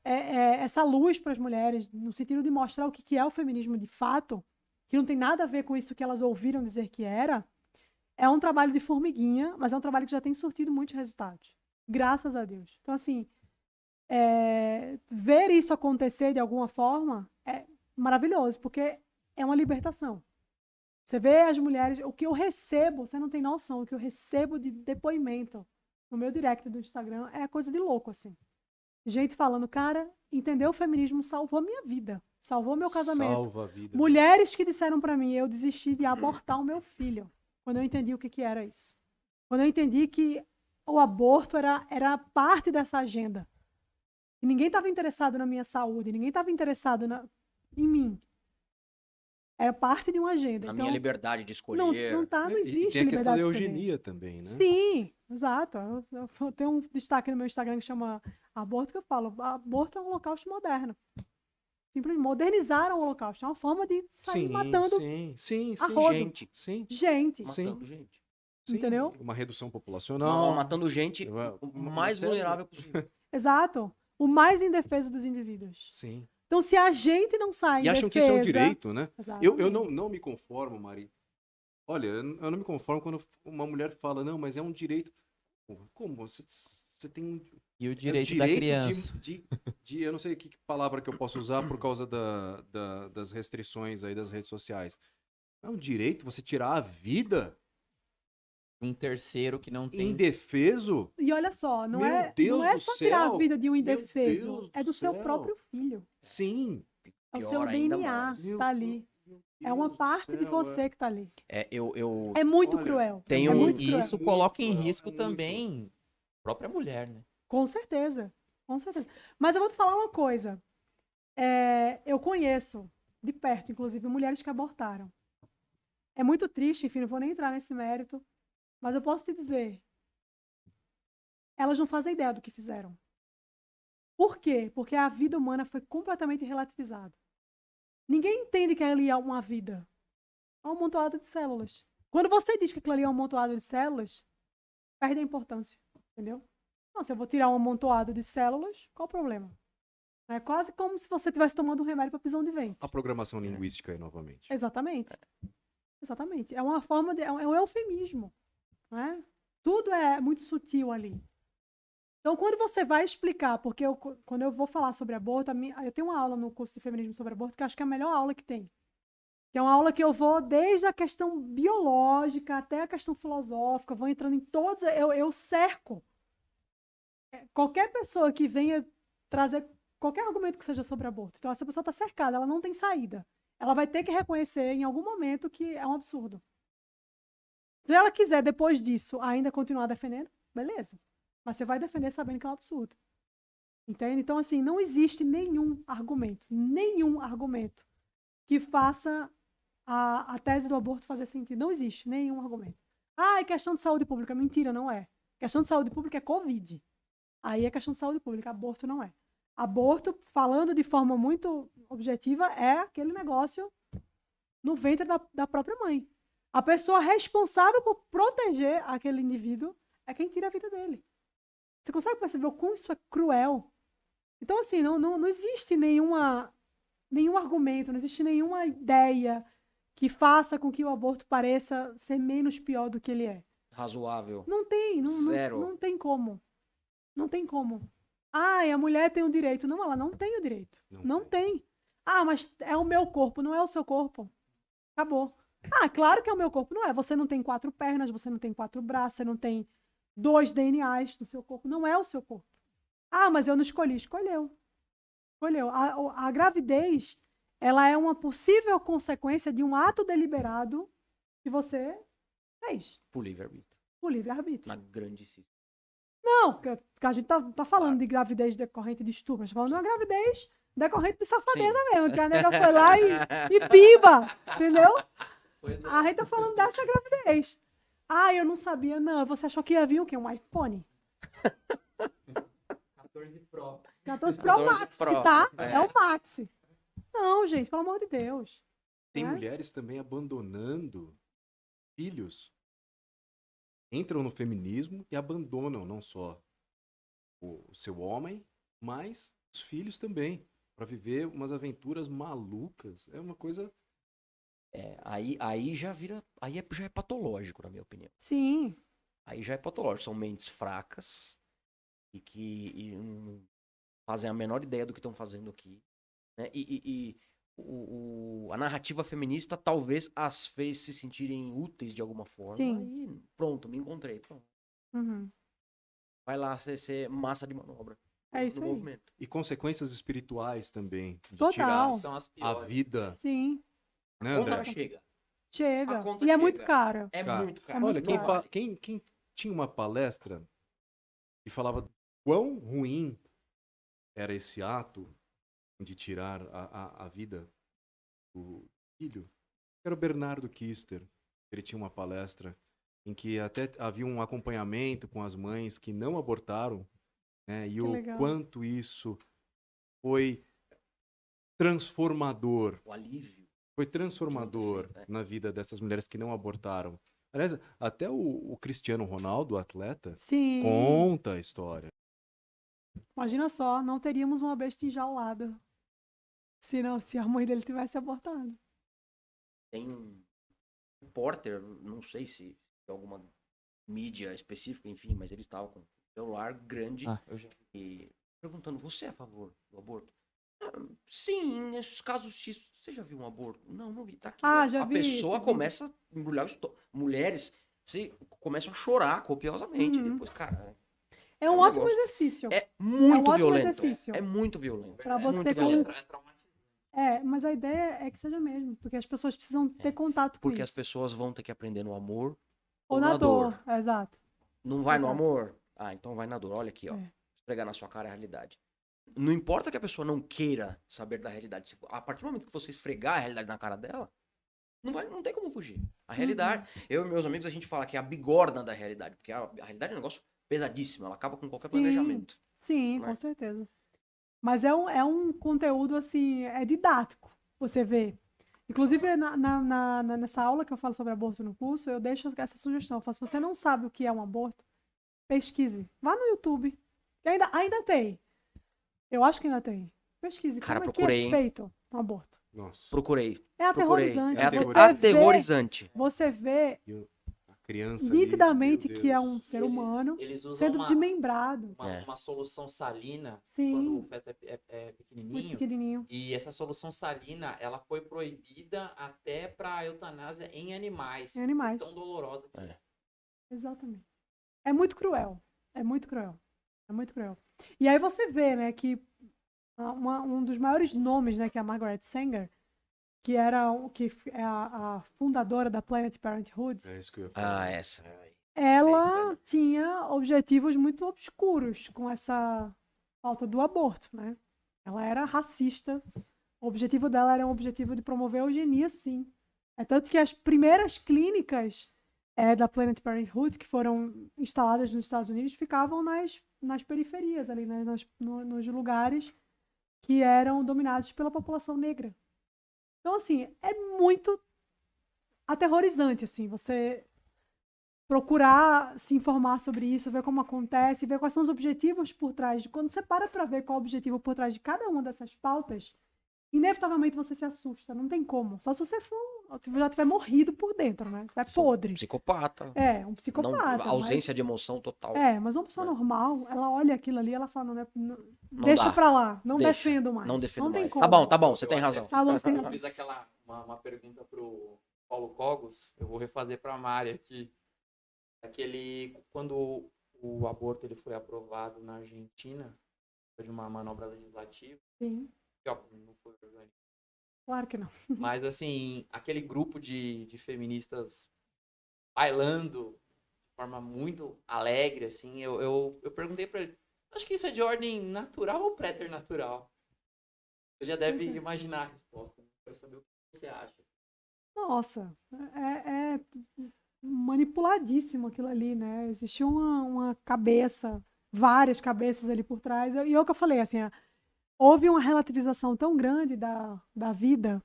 B: essa luz para as mulheres, no sentido de mostrar o que é o feminismo de fato, que não tem nada a ver com isso que elas ouviram dizer que era, é um trabalho de formiguinha, mas é um trabalho que já tem surtido muitos resultados. Graças a Deus. Então, assim, ver isso acontecer de alguma forma é maravilhoso, porque é uma libertação. Você vê as mulheres, o que eu recebo, você não tem noção, o que eu recebo de depoimento no meu direct do Instagram é coisa de louco, assim. Gente falando, cara, entender o feminismo salvou minha vida, salvou meu casamento.
A: Salva a vida.
B: Mulheres que disseram pra mim, eu desisti de abortar o meu filho, quando eu entendi o que era isso. Quando eu entendi que o aborto era parte dessa agenda. E ninguém estava interessado na minha saúde, ninguém estava interessado em mim. Era parte de uma agenda.
D: A
B: Então,
D: minha liberdade de escolher.
B: não
A: E
B: existe
A: tem a questão da
B: liberdade de
A: eugenia também, né?
B: Sim, exato. Eu tenho um destaque no meu Instagram que chama Aborto, que eu falo, aborto é um holocausto moderno. Simplesmente modernizaram o holocausto. É uma forma de sair matando
A: sim,
B: a rodo.
D: Gente.
B: Gente.
D: Matando gente.
A: Sim,
B: Entendeu?
A: uma redução
D: Não,
A: populacional.
D: matando gente o mais
A: série-
D: vulnerável possível.
B: Exato. O mais indefeso dos indivíduos.
A: Sim.
B: Então, se a gente não sai
A: E
B: em
A: acham que isso é um
B: defesa-
A: direito, né?
B: Exatamente.
A: Eu não me conformo, Mari. Olha, eu não me conformo quando uma mulher fala, não, mas é um direito. Como? Você tem um
C: E o direito da criança.
A: eu não sei que palavra que eu posso usar por causa das restrições aí das redes sociais. É um direito você tirar a vida
C: Um terceiro que não tem.
A: indefeso?
B: E olha só, não
A: Meu
B: é
A: Deus do
B: só tirar a
A: céu!
B: vida de um
A: Meu
B: indefeso.
A: Deus
B: É do
A: do
B: seu
A: céu!
B: próprio filho.
A: Sim.
B: É o
D: Pior
B: seu
D: ainda
B: DNA
D: mais.
B: que tá ali. É uma parte de você que tá ali.
D: Eu
B: É muito
A: Olha,
B: cruel.
D: tem
B: É
D: um-
B: muito
C: E
B: cruel.
C: isso coloca em
A: cruel,
C: risco
A: é muito.
C: também a própria mulher, né?
B: Com certeza. Com certeza. Mas eu vou te falar uma coisa. Eu conheço, de perto, inclusive, mulheres que abortaram. É muito triste, enfim, não vou nem entrar nesse mérito. Mas eu posso te dizer, elas não fazem ideia do que fizeram. Por quê? Porque a vida humana foi completamente relativizada. Ninguém entende que ali é uma vida. É um amontoado de células. Quando você diz que aquilo ali é um amontoado de células, perde a importância, entendeu? Não, se eu vou tirar um amontoado de células, qual o problema? É quase como se você estivesse tomando um remédio para prisão de ventre.
A: A programação linguística aí novamente.
B: Exatamente. Exatamente. É uma forma é um eufemismo. Né? Tudo é muito sutil ali. Então, quando você vai explicar, porque quando eu vou falar sobre aborto, eu tenho uma aula no curso de feminismo sobre aborto que eu acho que é a melhor aula que tem. Que é uma aula que eu vou desde a questão biológica até a questão filosófica, vou entrando em todos, eu cerco. Qualquer pessoa que venha trazer qualquer argumento que seja sobre aborto. Então, essa pessoa está cercada, ela não tem saída. Ela vai ter que reconhecer em algum momento que é um absurdo. Se ela quiser, depois disso, ainda continuar defendendo, beleza. Mas você vai defender sabendo que é um absurdo. Entende? Então, assim, não existe nenhum argumento que faça a tese do aborto fazer sentido. Não existe nenhum argumento. Ah, é questão de saúde pública. Mentira, não é. Questão de saúde pública é Covid. Aí é questão de saúde pública, aborto não é. Aborto, falando de forma muito objetiva, é aquele negócio no ventre da própria mãe. A pessoa responsável por proteger aquele indivíduo é quem tira a vida dele. Você consegue perceber o quão isso é cruel? Então, assim, não existe nenhum argumento, não existe nenhuma ideia que faça com que o aborto pareça ser menos pior do que ele é.
D: Razoável.
B: Não tem,
D: Zero.
B: não tem como. Não tem como. Ah, e a mulher tem o direito. Não, ela não tem o direito. Não tem. Ah, mas é o meu corpo, não é o seu corpo. Acabou. Ah, claro que é o meu corpo. Não é. Você não tem 4 pernas, você não tem 4 braços, você não tem 2 DNAs do seu corpo. Não é o seu corpo. Ah, mas eu não escolhi. Escolheu. A gravidez, ela é uma possível consequência de um ato deliberado que você fez.
D: Por livre-arbítrio.
B: O livre-arbítrio.
D: Na grandíssima.
B: Não, que a gente tá falando de gravidez decorrente de estupro. A gente tá falando de uma gravidez decorrente de safadeza mesmo, que a nega foi lá e piba, entendeu?
C: Pois é.
B: A gente tá falando dessa gravidez. Ah, eu não sabia, não. Você achou que ia vir o quê? Um iPhone?
C: 14 Pro.
B: 14 Pro
D: 14
B: Max,
D: Pro,
B: tá?
D: é.
B: É o Max. Não, gente, pelo amor de Deus.
A: Tem
B: né?
A: mulheres também abandonando filhos. Entram no feminismo e abandonam não só o seu homem, mas os filhos também. Pra viver umas aventuras malucas. É uma coisa.
D: Aí já vira. Aí já é patológico, na minha opinião.
B: Sim.
D: Aí já é patológico. São mentes fracas e não fazem a menor ideia do que estão fazendo aqui. Né? A narrativa feminista talvez as fez se sentirem úteis de alguma forma.
B: Sim.
D: Aí, pronto, me encontrei. Pronto.
B: Uhum.
D: Vai lá ser massa de manobra.
B: É isso
D: no
B: aí.
D: movimento.
A: E consequências espirituais também. De
B: Total.
A: tirar
C: São as
A: a
C: piores.
A: vida.
B: Sim.
A: Né,
D: A conta
A: André?
D: chega.
B: Chega.
D: A conta
B: E é
D: chega.
B: muito caro.
D: É
A: Cara,
D: muito caro.
A: Olha,
B: muito caro.
A: quem tinha uma palestra e falava quão ruim era esse ato de tirar a vida do filho, era o Bernardo Kister. Ele tinha uma palestra em que até havia um acompanhamento com as mães que não abortaram, né? E
B: Que
A: o
B: legal.
A: quanto isso foi transformador.
D: O alívio.
A: Foi transformador
D: Sim, é.
A: na vida dessas mulheres que não abortaram. Aliás, até o Cristiano Ronaldo, o atleta,
B: Sim.
A: conta a história.
B: Imagina só, não teríamos uma besta enjaulada. Se a mãe dele tivesse abortado.
D: Tem um repórter, não sei se é alguma mídia específica, enfim, mas ele estava com um celular grande
C: Eu já...
D: e perguntando, você é a favor do aborto? "Ah, sim, nesses casos X. Você já viu um aborto? Não vi. Tá aqui.
B: Ah,
D: ó."
B: já
D: a
B: vi
D: pessoa
B: esse vídeo.
D: começa a embrulhar o estômago. Mulheres começam a chorar copiosamente.
B: Uhum.
D: Depois, cara,
B: É um
D: um
B: ótimo
D: negócio.
B: exercício.
D: é muito
B: ótimo
D: violento.
B: exercício.
D: É muito violento.
B: Pra
D: É
B: você
D: muito
B: ter
D: violento.
C: É traumatizante.
B: Mas a ideia é que seja mesmo, porque as pessoas precisam ter contato com
D: Porque as
B: isso.
D: pessoas vão ter que aprender no amor
B: Ou na dor. Exato.
D: Não vai no
B: Exato.
D: amor? Ah, então vai na dor. Olha aqui, ó.
B: É.
D: Esfregar na sua cara a realidade. Não importa que a pessoa não queira saber da realidade. A partir do momento que você esfregar a realidade na cara dela, não tem como fugir. A realidade. Eu e meus amigos, a gente fala que é a bigorna da realidade. Porque a realidade é um negócio pesadíssimo. Ela acaba com qualquer
B: Sim.
D: planejamento.
B: Sim,
D: Né?
B: com certeza. Mas é um conteúdo, assim, é didático, você vê. Inclusive, nessa aula que eu falo sobre aborto no curso, eu deixo essa sugestão. Eu falo, se você não sabe o que é um aborto, pesquise. Vá no YouTube. E ainda tem. Eu acho que ainda tem. Pesquise.
D: Cara,
B: como é que
D: procurei,
B: é
D: hein?
B: feito um aborto.
A: Nossa.
D: Procurei.
B: É aterrorizante.
A: É
B: Você
D: aterrorizante.
B: Você vê
A: A criança ali,
B: nitidamente
A: meu
B: que é
A: Deus.
B: um ser humano
C: Eles usam
B: sendo desmembrado.
C: uma solução salina
B: Sim.
C: quando o feto é
B: Muito
C: pequenininho.
B: pequenininho.
C: E essa solução salina, ela foi proibida até para eutanásia em animais.
B: Em animais.
C: Tão dolorosa que é.
B: Exatamente. É muito cruel. É muito cruel. É muito cruel. E aí você vê, né, que um dos maiores nomes, né, que é a Margaret Sanger, que é a fundadora da Planned Parenthood,
A: É isso que eu ia falar.
D: Ah, essa.
B: ela tinha objetivos muito obscuros com essa pauta do aborto, né? Ela era racista. O objetivo dela era um objetivo de promover a eugenia, sim. É tanto que as primeiras clínicas da Planned Parenthood, que foram instaladas nos Estados Unidos, ficavam nas periferias, ali, né? Nos lugares que eram dominados pela população negra. Então, assim, é muito aterrorizante, assim, você procurar se informar sobre isso, ver como acontece, ver quais são os objetivos por trás. Quando você para ver qual é o objetivo por trás de cada uma dessas pautas, inevitavelmente você se assusta, não tem como. Só se você já tiver morrido por dentro, né? Tiver podre.
D: Psicopata.
B: É, um psicopata.
D: Ausência de emoção total.
B: Mas uma pessoa
D: Né?
B: normal, ela olha aquilo ali, ela fala,
D: Não
B: deixa
D: dá.
B: pra lá, não
D: Deixa.
B: defendo mais.
D: Não defendo
B: tem
D: mais.
B: como.
D: Tá bom, você tem razão.
B: Tá bom, você tem
C: Eu
B: razão.
C: fiz uma pergunta pro Paulo Cogos, eu vou refazer pra Mari aqui. Quando o aborto ele foi aprovado na Argentina, foi de uma manobra legislativa,
B: Sim,
C: que ó, não foi orgânico.
B: claro que não.
C: Mas assim, aquele grupo de feministas bailando, forma muito alegre, assim. Eu perguntei pra ele, acho que isso é de ordem natural ou préternatural? Você já deve
B: Pois é.
C: imaginar a resposta, né? Quero saber o que você acha.
B: Nossa, é manipuladíssimo aquilo ali, né? Existia uma cabeça, várias cabeças ali por trás. E o que eu falei, assim, houve uma relativização tão grande da vida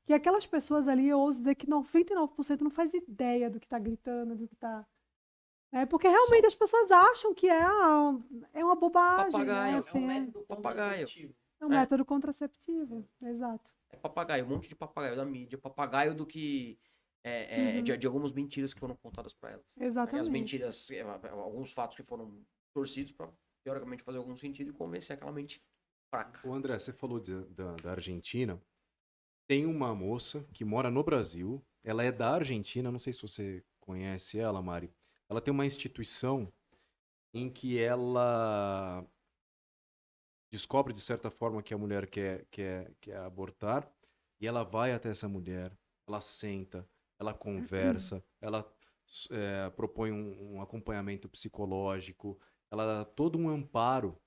B: que aquelas pessoas ali, eu ouso dizer que 99% não faz ideia do que está gritando, do que está. Porque realmente as pessoas acham que é uma bobagem,
D: Papagaio,
B: né?
D: é
B: Assim,
C: É um método
D: papagaio.
C: contraceptivo.
B: é um método contraceptivo, exato.
D: É papagaio, um monte de papagaio da mídia, papagaio do que
B: Uhum.
D: de algumas mentiras que foram contadas para elas. Né? E as
B: Exatamente.
D: mentiras, alguns fatos que foram torcidos para teoricamente fazer algum sentido e convencer aquela mente fraca.
A: O André, você falou da Argentina. Tem uma moça que mora no Brasil. Ela é da Argentina. Não sei se você conhece ela, Mari. Ela tem uma instituição em que ela descobre, de certa forma, que a mulher quer abortar. E ela vai até essa mulher. Ela senta. Ela conversa. Ela propõe um acompanhamento psicológico. Ela dá todo um amparo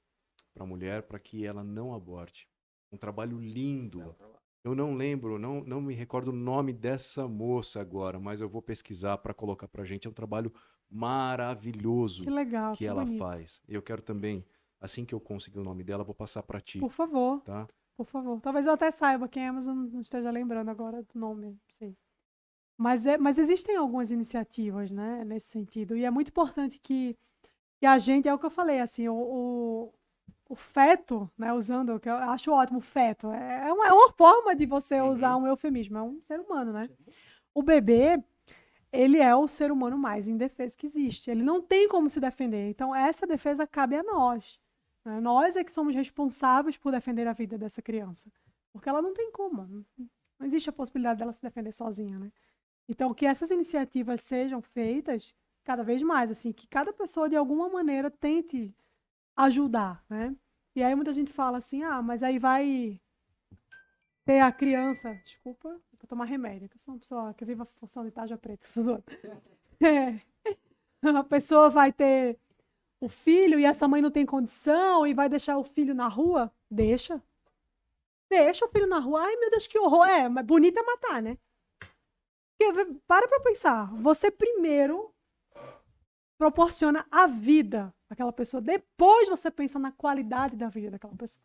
A: para a mulher para que ela não aborte. Um trabalho lindo. Eu não lembro, não me recordo o nome dessa moça agora, mas eu vou pesquisar para colocar para a gente. É um trabalho maravilhoso
B: Que legal,
A: que
B: que
A: ela
B: bonito.
A: faz. Eu quero também, assim que eu conseguir o nome dela, vou passar para ti,
B: Por favor,
A: tá?
B: por favor. Talvez eu até saiba quem é, mas eu não esteja lembrando agora do nome, sim. Mas existem algumas iniciativas, né, nesse sentido. E é muito importante que a gente, é o que eu falei, assim, o feto, né, usando, o que eu acho ótimo, o feto, é uma forma de você usar um eufemismo, é um ser humano, né? O bebê, ele é o ser humano mais indefeso que existe. Ele não tem como se defender. Então, essa defesa cabe a nós. Né? Nós é que somos responsáveis por defender a vida dessa criança. Porque ela não tem como. Não existe a possibilidade dela se defender sozinha, né? Então, que essas iniciativas sejam feitas cada vez mais, assim, que cada pessoa, de alguma maneira, tente ajudar, né? E aí muita gente fala assim, mas aí vai ter a criança... Desculpa, vou tomar remédio, que eu sou uma pessoa que vive a função de tarja preta. A pessoa vai ter o filho e essa mãe não tem condição e vai deixar o filho na rua? Deixa. Deixa o filho na rua. Ai, meu Deus, que horror. Mas bonito é matar, né? Porque, para pra pensar. Você primeiro proporciona a vida daquela pessoa. Depois você pensa na qualidade da vida daquela pessoa.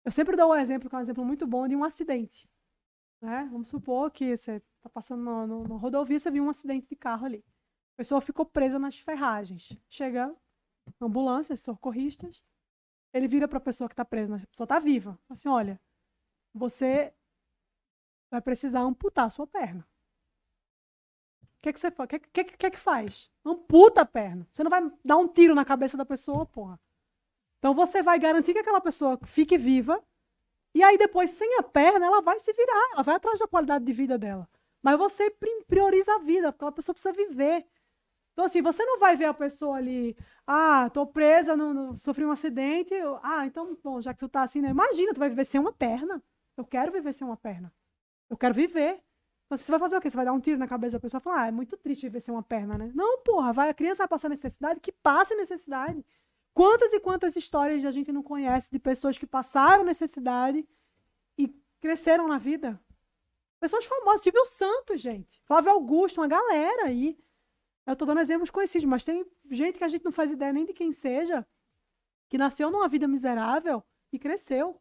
B: Eu sempre dou um exemplo, que é um exemplo muito bom, de um acidente. Né? Vamos supor que você está passando no rodovia, você viu um acidente de carro ali. A pessoa ficou presa nas ferragens. Chega a ambulância, os socorristas, ele vira para a pessoa que está presa, a pessoa está viva. Assim, olha, você vai precisar amputar a sua perna. O que você faz? O que faz? Amputa a perna. Você não vai dar um tiro na cabeça da pessoa, porra. Então você vai garantir que aquela pessoa fique viva e aí depois, sem a perna, ela vai se virar, ela vai atrás da qualidade de vida dela. Mas você prioriza a vida, porque aquela pessoa precisa viver. Então, assim, você não vai ver a pessoa ali, tô presa, sofri um acidente, então, bom, já que tu tá assim, né? Imagina, tu vai viver sem uma perna. Eu quero viver sem uma perna. Eu quero viver. Então, você vai fazer o quê? Você vai dar um tiro na cabeça da pessoa e falar, é muito triste viver sem uma perna, né? Não, porra, a criança vai passar necessidade, que passe necessidade. Quantas e quantas histórias a gente não conhece de pessoas que passaram necessidade e cresceram na vida? Pessoas famosas, Silvio Santos, gente. Flávio Augusto, uma galera aí. Eu tô dando exemplos conhecidos, mas tem gente que a gente não faz ideia nem de quem seja, que nasceu numa vida miserável e cresceu.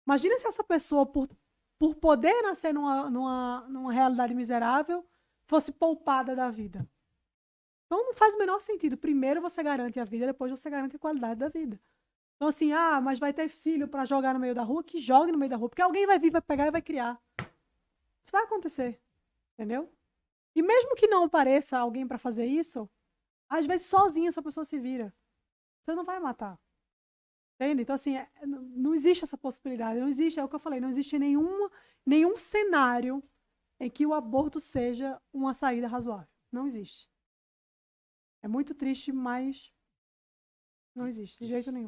B: Imagina se essa pessoa, por poder nascer numa realidade miserável, fosse poupada da vida. Então não faz o menor sentido. Primeiro você garante a vida, depois você garante a qualidade da vida. Então assim, mas vai ter filho para jogar no meio da rua, que jogue no meio da rua, porque alguém vai vir, vai pegar e vai criar. Isso vai acontecer, entendeu? E mesmo que não apareça alguém para fazer isso, às vezes sozinha essa pessoa se vira. Você não vai matar. Entende? Então assim, não existe essa possibilidade, não existe, é o que eu falei, não existe nenhum cenário em que o aborto seja uma saída razoável. Não existe. É muito triste, mas não existe, de jeito nenhum.